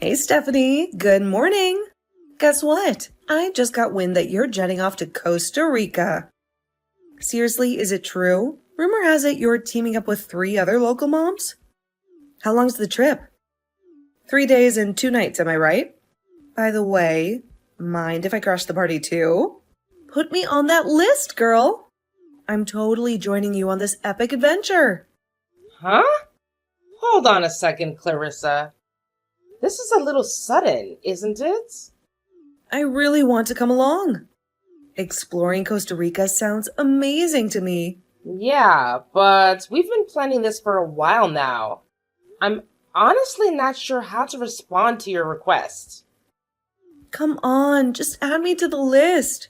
Hey, Stephanie. Good morning. Guess what? I just got wind that you're jetting off to Costa Rica. Seriously, is it true? Rumor has it you're teaming up with 3 other local moms? How long's the trip? 3 days and 2 nights, am I right? By the way, mind if I crash the party too? Put me on that list, girl. I'm totally joining you on this epic adventure. Huh? Hold on a second, Clarissa. This is a little sudden, isn't it? I really want to come along. Exploring Costa Rica sounds amazing to me. Yeah, but we've been planning this for a while now. I'm honestly not sure how to respond to your request. Come on, just add me to the list.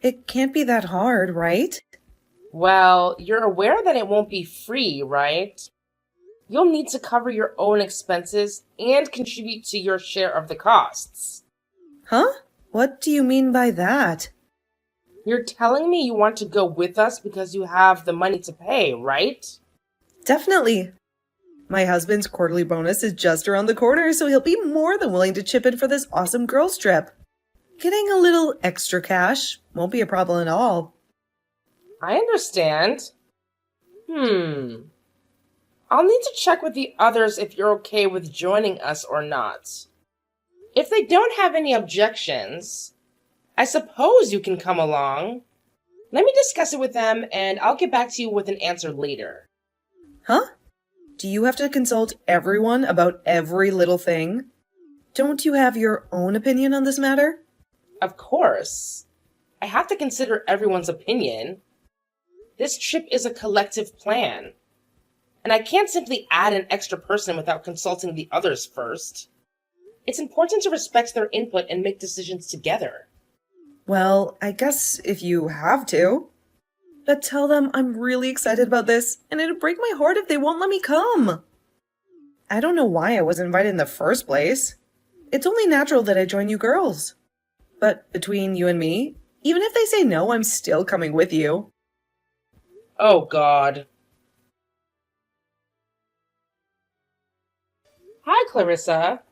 It can't be that hard, right? Well, you're aware that it won't be free, right? You'll need to cover your own expenses and contribute to your share of the costs. Huh? What do you mean by that? You're telling me you want to go with us because you have the money to pay, right? Definitely. My husband's quarterly bonus is just around the corner, so he'll be more than willing to chip in for this awesome girls' trip. Getting a little extra cash won't be a problem at all. I understand. I'll need to check with the others if you're okay with joining us or not. If they don't have any objections, I suppose you can come along. Let me discuss it with them and I'll get back to you with an answer later. Huh? Do you have to consult everyone about every little thing? Don't you have your own opinion on this matter? Of course. I have to consider everyone's opinion. This trip is a collective plan, and I can't simply add an extra person without consulting the others first. It's important to respect their input and make decisions together. Well, I guess if you have to. But tell them I'm really excited about this, and it'd break my heart if they won't let me come. I don't know why I wasn't invited in the first place. It's only natural that I join you girls. But between you and me, even if they say no, I'm still coming with you. Oh, God. Hi, Clarissa.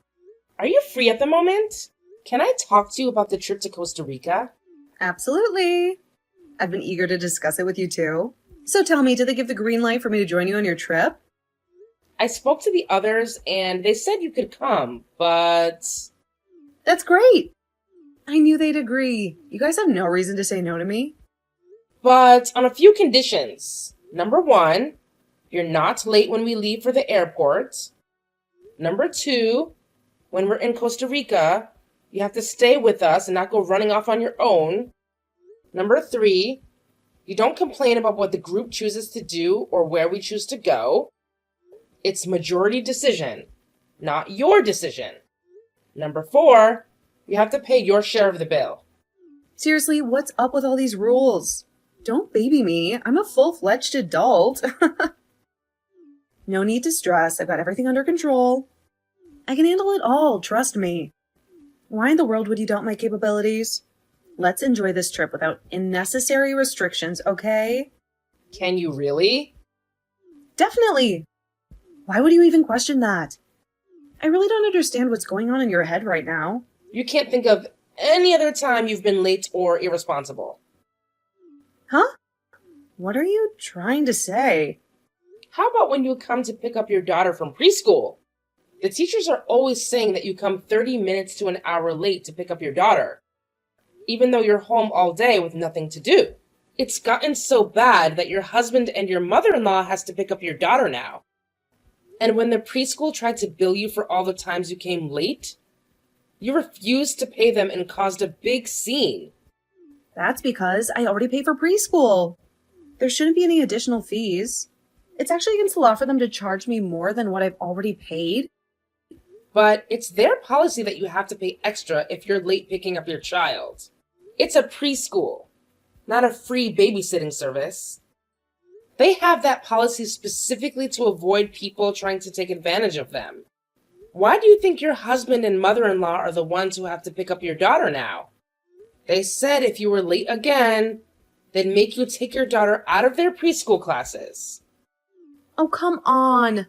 Are you free at the moment? Can I talk to you about the trip to Costa Rica? Absolutely. I've been eager to discuss it with you too. So tell me, did they give the green light for me to join you on your trip? I spoke to the others and they said you could come, but... That's great. I knew they'd agree. You guys have no reason to say no to me. But on a few conditions. Number 1, you're not late when we leave for the airport. Number 2, when we're in Costa Rica, you have to stay with us and not go running off on your own. Number 3, you don't complain about what the group chooses to do or where we choose to go. It's majority decision, not your decision. Number 4, you have to pay your share of the bill. Seriously, what's up with all these rules? Don't baby me. I'm a full-fledged adult. No need to stress. I've got everything under control. I can handle it all, trust me. Why in the world would you doubt my capabilities? Let's enjoy this trip without unnecessary restrictions, okay? Can you really? Definitely. Why would you even question that? I really don't understand what's going on in your head right now. You can't think of any other time you've been late or irresponsible. Huh? What are you trying to say? How about when you come to pick up your daughter from preschool? The teachers are always saying that you come 30 minutes to an hour late to pick up your daughter, even though you're home all day with nothing to do. It's gotten so bad that your husband and your mother-in-law has to pick up your daughter now. And when the preschool tried to bill you for all the times you came late, you refused to pay them and caused a big scene. That's because I already pay for preschool. There shouldn't be any additional fees. It's actually against the law for them to charge me more than what I've already paid. But it's their policy that you have to pay extra if you're late picking up your child. It's a preschool, not a free babysitting service. They have that policy specifically to avoid people trying to take advantage of them. Why do you think your husband and mother-in-law are the ones who have to pick up your daughter now? They said if you were late again, they'd make you take your daughter out of their preschool classes. Oh, come on.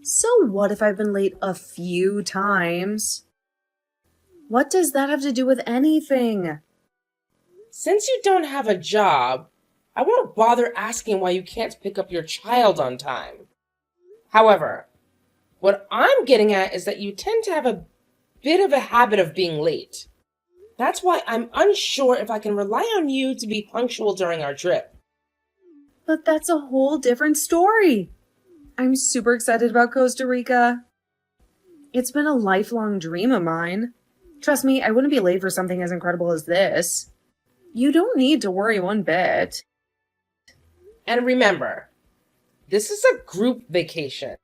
So what if I've been late a few times? What does that have to do with anything? Since you don't have a job, I won't bother asking why you can't pick up your child on time. However, what I'm getting at is that you tend to have a bit of a habit of being late. That's why I'm unsure if I can rely on you to be punctual during our trip. But that's a whole different story. I'm super excited about Costa Rica. It's been a lifelong dream of mine. Trust me, I wouldn't be late for something as incredible as this. You don't need to worry one bit. And remember, this is a group vacation.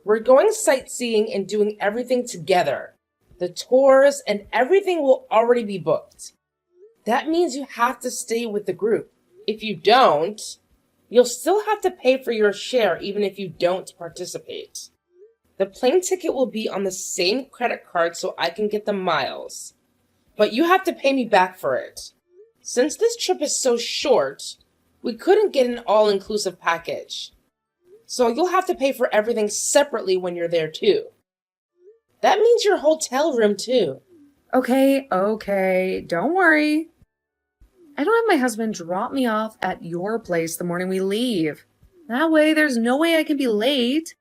We're going sightseeing and doing everything together. The tours and everything will already be booked. That means you have to stay with the group. If you don't, you'll still have to pay for your share even if you don't participate. The plane ticket will be on the same credit card so I can get the miles. But you have to pay me back for it. Since this trip is so short, we couldn't get an all-inclusive package. So you'll have to pay for everything separately when you're there too. That means your hotel room too. Okay, don't worry. I don't have my husband drop me off at your place the morning we leave. That way, there's no way I can be late.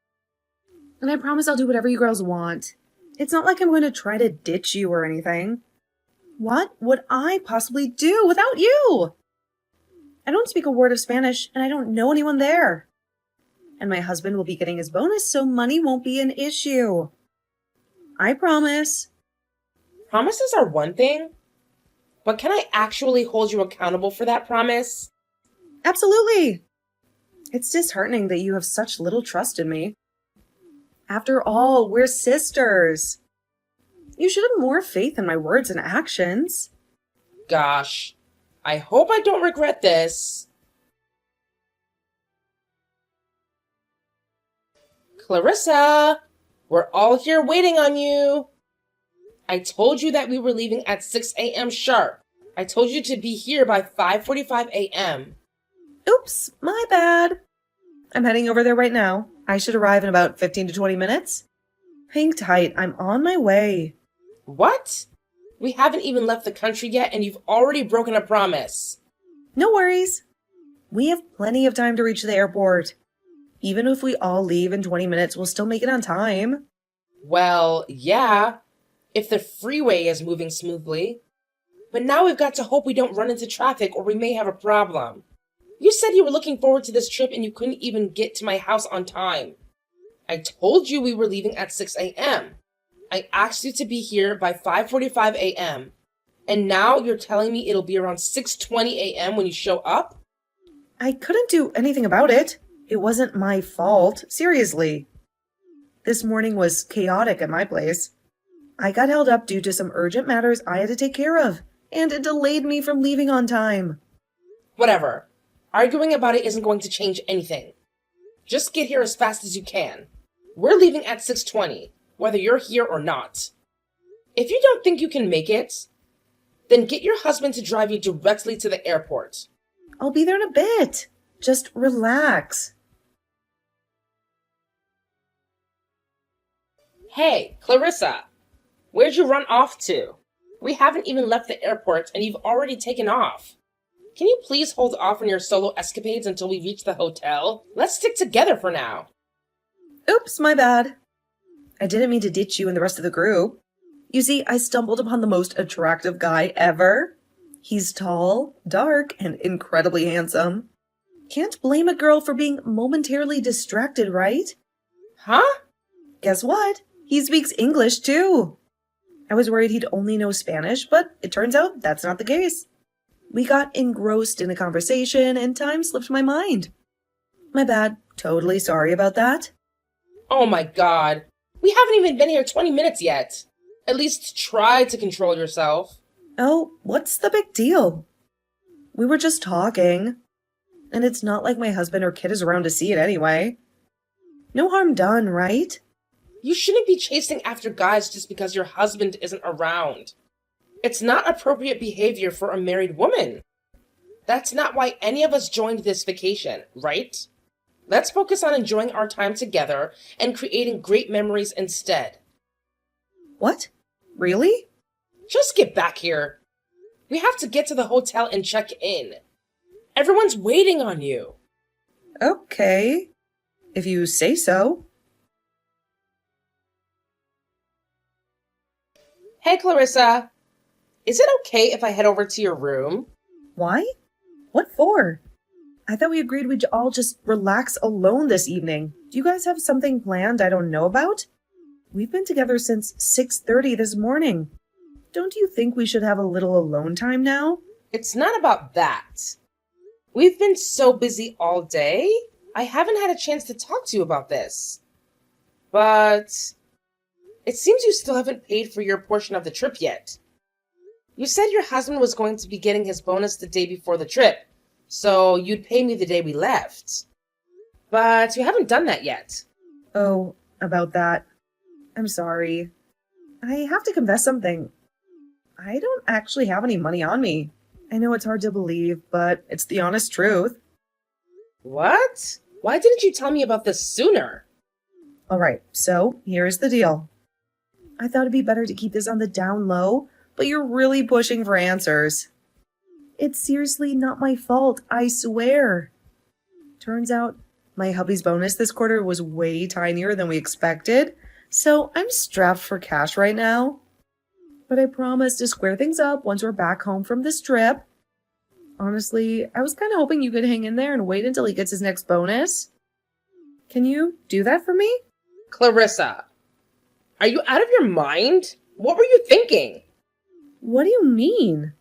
And I promise I'll do whatever you girls want. It's not like I'm going to try to ditch you or anything. What would I possibly do without you? I don't speak a word of Spanish, and I don't know anyone there. And my husband will be getting his bonus, so money won't be an issue. I promise. Promises are one thing, but can I actually hold you accountable for that promise? Absolutely. It's disheartening that you have such little trust in me. After all, we're sisters. You should have more faith in my words and actions. Gosh, I hope I don't regret this. Clarissa, we're all here waiting on you. I told you that we were leaving at 6 a.m. sharp. I told you to be here by 5:45 a.m. Oops, my bad. I'm heading over there right now. I should arrive in about 15 to 20 minutes. Hang tight, I'm on my way. What? We haven't even left the country yet and you've already broken a promise. No worries. We have plenty of time to reach the airport. Even if we all leave in 20 minutes, we'll still make it on time. Well, yeah, if the freeway is moving smoothly. But now we've got to hope we don't run into traffic or we may have a problem. You said you were looking forward to this trip and you couldn't even get to my house on time. I told you we were leaving at 6 a.m. I asked you to be here by 5:45 a.m. And now you're telling me it'll be around 6:20 a.m. when you show up? I couldn't do anything about it. It wasn't my fault, seriously. This morning was chaotic at my place. I got held up due to some urgent matters I had to take care of, and it delayed me from leaving on time. Whatever. Arguing about it isn't going to change anything. Just get here as fast as you can. We're leaving at 6:20, whether you're here or not. If you don't think you can make it, then get your husband to drive you directly to the airport. I'll be there in a bit. Just relax. Hey, Clarissa, where'd you run off to? We haven't even left the airport and you've already taken off. Can you please hold off on your solo escapades until we reach the hotel? Let's stick together for now. Oops, my bad. I didn't mean to ditch you and the rest of the group. You see, I stumbled upon the most attractive guy ever. He's tall, dark, and incredibly handsome. Can't blame a girl for being momentarily distracted, right? Huh? Guess what? He speaks English too. I was worried he'd only know Spanish, but it turns out that's not the case. We got engrossed in a conversation and time slipped my mind. My bad. Totally sorry about that. Oh my god. We haven't even been here 20 minutes yet. At least try to control yourself. Oh, what's the big deal? We were just talking. And it's not like my husband or kid is around to see it anyway. No harm done, right? You shouldn't be chasing after guys just because your husband isn't around. It's not appropriate behavior for a married woman. That's not why any of us joined this vacation, right? Let's focus on enjoying our time together and creating great memories instead. What? Really? Just get back here. We have to get to the hotel and check in. Everyone's waiting on you. Okay, if you say so. Hey, Clarissa. Is it okay if I head over to your room? Why? What for? I thought we agreed we'd all just relax alone this evening. Do you guys have something planned I don't know about? We've been together since 6:30 this morning. Don't you think we should have a little alone time now? It's not about that. We've been so busy all day, I haven't had a chance to talk to you about this. But it seems you still haven't paid for your portion of the trip yet. You said your husband was going to be getting his bonus the day before the trip, so you'd pay me the day we left. But you haven't done that yet. Oh, about that. I'm sorry. I have to confess something. I don't actually have any money on me. I know it's hard to believe, but it's the honest truth. What? Why didn't you tell me about this sooner? All right, so here's the deal. I thought it'd be better to keep this on the down low, but you're really pushing for answers. It's seriously not my fault, I swear. Turns out my hubby's bonus this quarter was way tinier than we expected, so I'm strapped for cash right now. But I promise to square things up once we're back home from this trip. Honestly, I was kind of hoping you could hang in there and wait until he gets his next bonus. Can you do that for me? Clarissa, are you out of your mind? What were you thinking? What do you mean?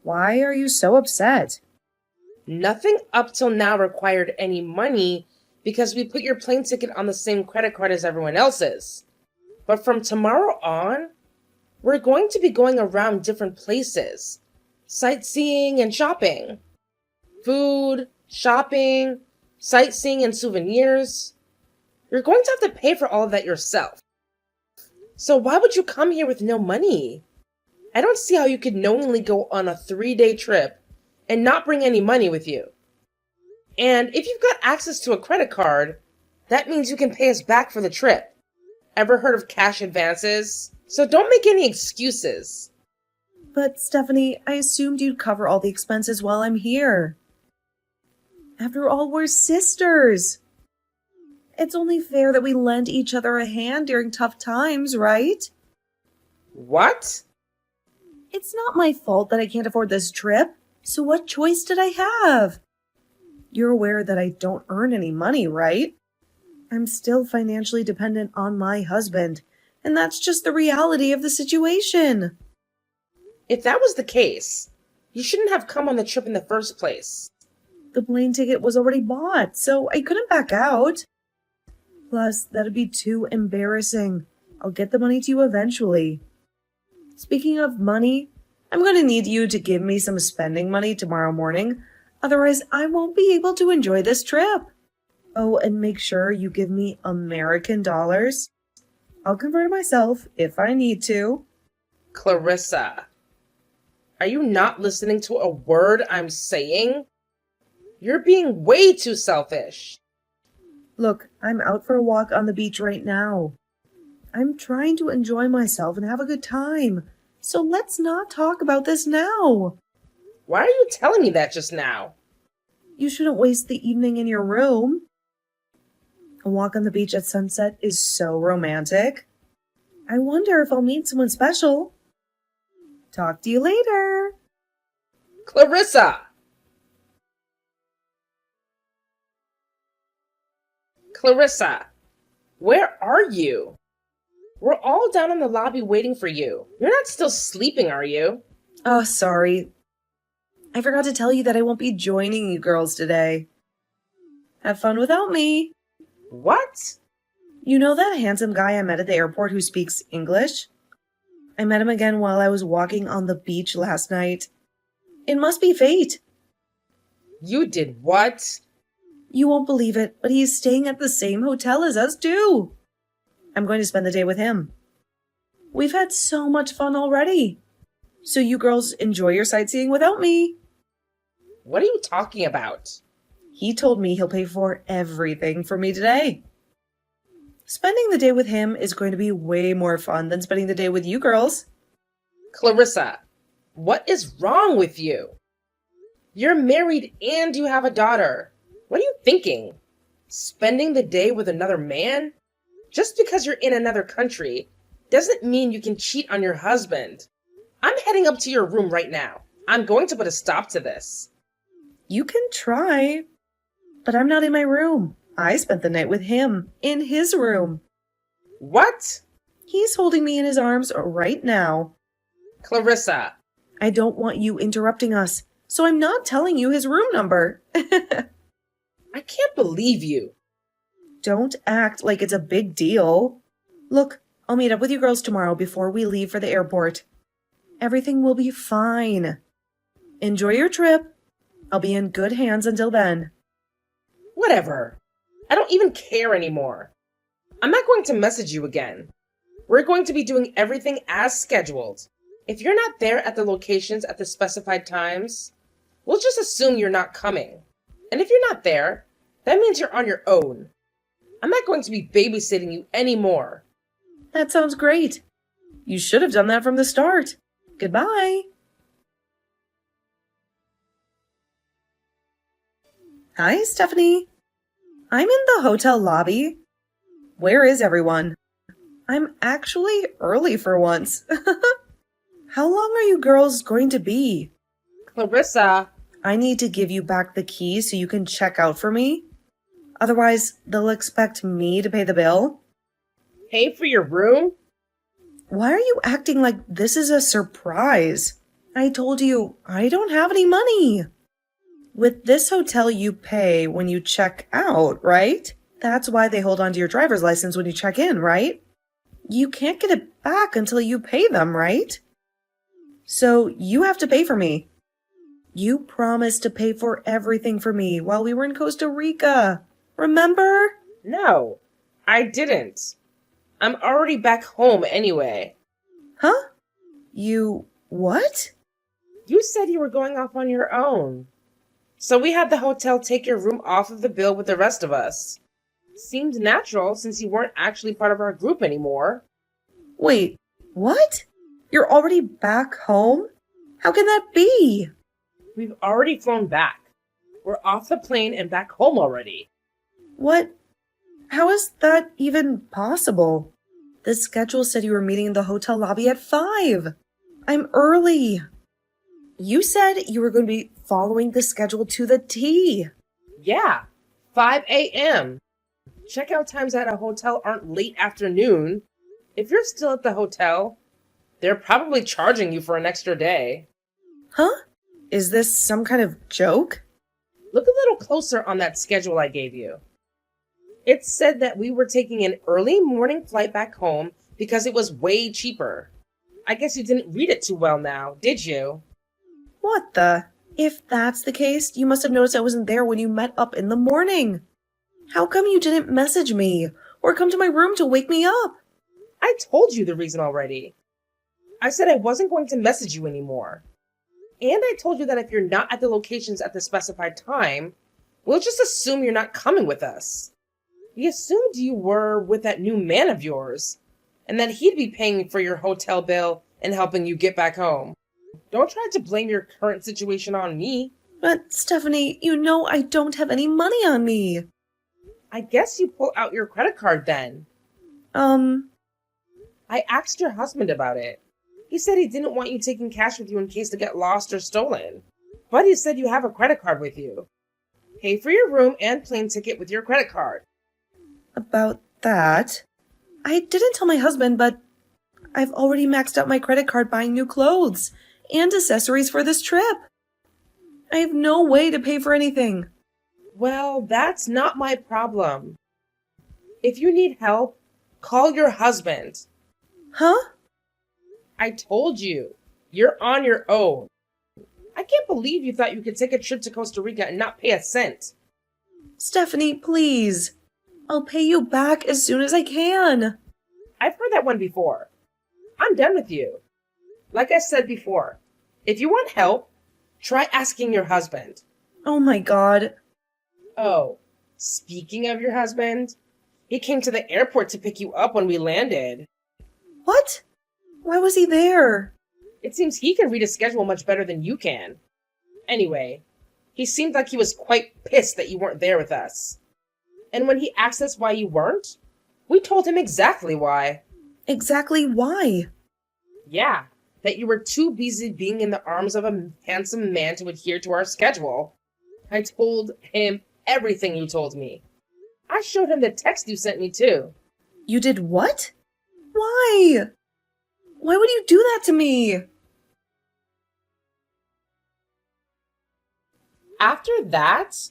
Why are you so upset? Nothing up till now required any money because we put your plane ticket on the same credit card as everyone else's. But from tomorrow on, we're going to be going around different places, sightseeing and shopping. Food, shopping, sightseeing and souvenirs. You're going to have to pay for all of that yourself. So why would you come here with no money? I don't see how you could knowingly go on a 3-day trip and not bring any money with you. And if you've got access to a credit card, that means you can pay us back for the trip. Ever heard of cash advances? So don't make any excuses. But Stephanie, I assumed you'd cover all the expenses while I'm here. After all, we're sisters. It's only fair that we lend each other a hand during tough times, right? What? It's not my fault that I can't afford this trip, so what choice did I have? You're aware that I don't earn any money, right? I'm still financially dependent on my husband, and that's just the reality of the situation. If that was the case, you shouldn't have come on the trip in the first place. The plane ticket was already bought, so I couldn't back out. Plus, that'd be too embarrassing. I'll get the money to you eventually. Speaking of money, I'm going to need you to give me some spending money tomorrow morning. Otherwise, I won't be able to enjoy this trip. Oh, and make sure you give me American dollars. I'll convert myself if I need to. Clarissa, are you not listening to a word I'm saying? You're being way too selfish. Look, I'm out for a walk on the beach right now. I'm trying to enjoy myself and have a good time. So let's not talk about this now. Why are you telling me that just now? You shouldn't waste the evening in your room. A walk on the beach at sunset is so romantic. I wonder if I'll meet someone special. Talk to you later. Clarissa! Clarissa, where are you? We're all down in the lobby waiting for you. You're not still sleeping, are you? Oh, sorry. I forgot to tell you that I won't be joining you girls today. Have fun without me. What? You know that handsome guy I met at the airport who speaks English? I met him again while I was walking on the beach last night. It must be fate. You did what? You won't believe it, but he's staying at the same hotel as us too. I'm going to spend the day with him. We've had so much fun already. So you girls enjoy your sightseeing without me. What are you talking about? He told me he'll pay for everything for me today. Spending the day with him is going to be way more fun than spending the day with you girls. Clarissa, what is wrong with you? You're married and you have a daughter. What are you thinking? Spending the day with another man? Just because you're in another country doesn't mean you can cheat on your husband. I'm heading up to your room right now. I'm going to put a stop to this. You can try, but I'm not in my room. I spent the night with him in his room. What? He's holding me in his arms right now. Clarissa. I don't want you interrupting us, so I'm not telling you his room number. I can't believe you. Don't act like it's a big deal. Look, I'll meet up with you girls tomorrow before we leave for the airport. Everything will be fine. Enjoy your trip. I'll be in good hands until then. Whatever. I don't even care anymore. I'm not going to message you again. We're going to be doing everything as scheduled. If you're not there at the locations at the specified times, we'll just assume you're not coming. And if you're not there, that means you're on your own. I'm not going to be babysitting you anymore. That sounds great. You should have done that from the start. Goodbye. Hi, Stephanie. I'm in the hotel lobby. Where is everyone? I'm actually early for once. How long are you girls going to be? Clarissa. I need to give you back the key so you can check out for me. Otherwise, they'll expect me to pay the bill. Pay for your room? Why are you acting like this is a surprise? I told you, I don't have any money. With this hotel, you pay when you check out, right? That's why they hold on to your driver's license when you check in, right? You can't get it back until you pay them, right? So you have to pay for me. You promised to pay for everything for me while we were in Costa Rica. Remember? No, I didn't. I'm already back home anyway. Huh? You what? You said you were going off on your own. So we had the hotel take your room off of the bill with the rest of us. Seemed natural since you weren't actually part of our group anymore. Wait, what? You're already back home? How can that be? We've already flown back. We're off the plane and back home already. What? How is that even possible? The schedule said you were meeting in the hotel lobby at 5. I'm early. You said you were going to be following the schedule to the T. Yeah, 5 a.m. Checkout times at a hotel aren't late afternoon. If you're still at the hotel, they're probably charging you for an extra day. Huh? Is this some kind of joke? Look a little closer on that schedule I gave you. It said that we were taking an early morning flight back home because it was way cheaper. I guess you didn't read it too well now, did you? What the? If that's the case, you must have noticed I wasn't there when you met up in the morning. How come you didn't message me or come to my room to wake me up? I told you the reason already. I said I wasn't going to message you anymore. And I told you that if you're not at the locations at the specified time, we'll just assume you're not coming with us. We assumed you were with that new man of yours, and that he'd be paying for your hotel bill and helping you get back home. Don't try to blame your current situation on me. But, Stephanie, you know I don't have any money on me. I guess you pull out your credit card then. I asked your husband about it. He said he didn't want you taking cash with you in case to get lost or stolen. But he said you have a credit card with you. Pay for your room and plane ticket with your credit card. About that, I didn't tell my husband, but I've already maxed out my credit card buying new clothes and accessories for this trip. I have no way to pay for anything. Well, that's not my problem. If you need help, call your husband. Huh? I told you, you're on your own. I can't believe you thought you could take a trip to Costa Rica and not pay a cent. Stephanie, please. I'll pay you back as soon as I can. I've heard that one before. I'm done with you. Like I said before, if you want help, try asking your husband. Oh my God. Oh, speaking of your husband, he came to the airport to pick you up when we landed. What? Why was he there? It seems he can read a schedule much better than you can. Anyway, he seemed like he was quite pissed that you weren't there with us. And when he asked us why you weren't, we told him exactly why. Exactly why? Yeah, that you were too busy being in the arms of a handsome man to adhere to our schedule. I told him everything you told me. I showed him the text you sent me too. You did what? Why? Why would you do that to me? After that,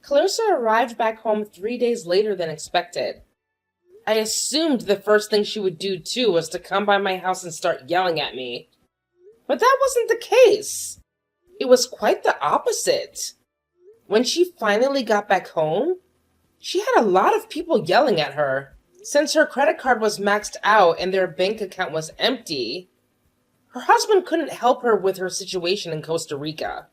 Clarissa arrived back home 3 days later than expected. I assumed the first thing she would do too was to come by my house and start yelling at me. But that wasn't the case. It was quite the opposite. When she finally got back home, she had a lot of people yelling at her. Since her credit card was maxed out and their bank account was empty, her husband couldn't help her with her situation in Costa Rica.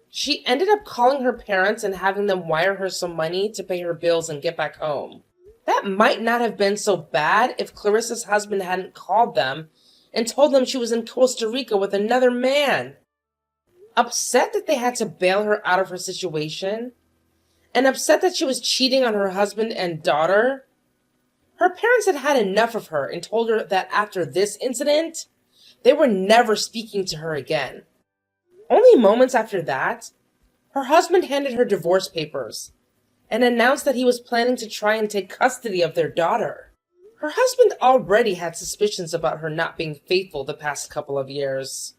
She ended up calling her parents and having them wire her some money to pay her bills and get back home. That might not have been so bad if Clarissa's husband hadn't called them and told them she was in Costa Rica with another man. Upset that they had to bail her out of her situation, and upset that she was cheating on her husband and daughter, her parents had had enough of her and told her that after this incident, they were never speaking to her again. Only moments after that, her husband handed her divorce papers and announced that he was planning to try and take custody of their daughter. Her husband already had suspicions about her not being faithful the past couple of years.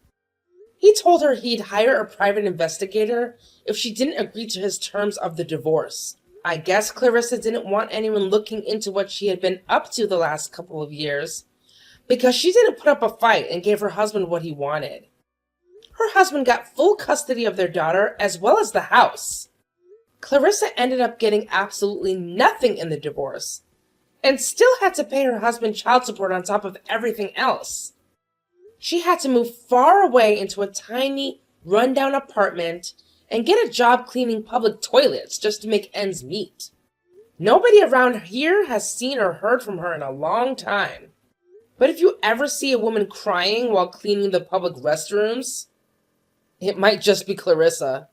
He told her he'd hire a private investigator if she didn't agree to his terms of the divorce. I guess Clarissa didn't want anyone looking into what she had been up to the last couple of years because she didn't put up a fight and gave her husband what he wanted. Her husband got full custody of their daughter as well as the house. Clarissa ended up getting absolutely nothing in the divorce and still had to pay her husband child support on top of everything else. She had to move far away into a tiny, rundown apartment and get a job cleaning public toilets just to make ends meet. Nobody around here has seen or heard from her in a long time. But if you ever see a woman crying while cleaning the public restrooms, it might just be Clarissa.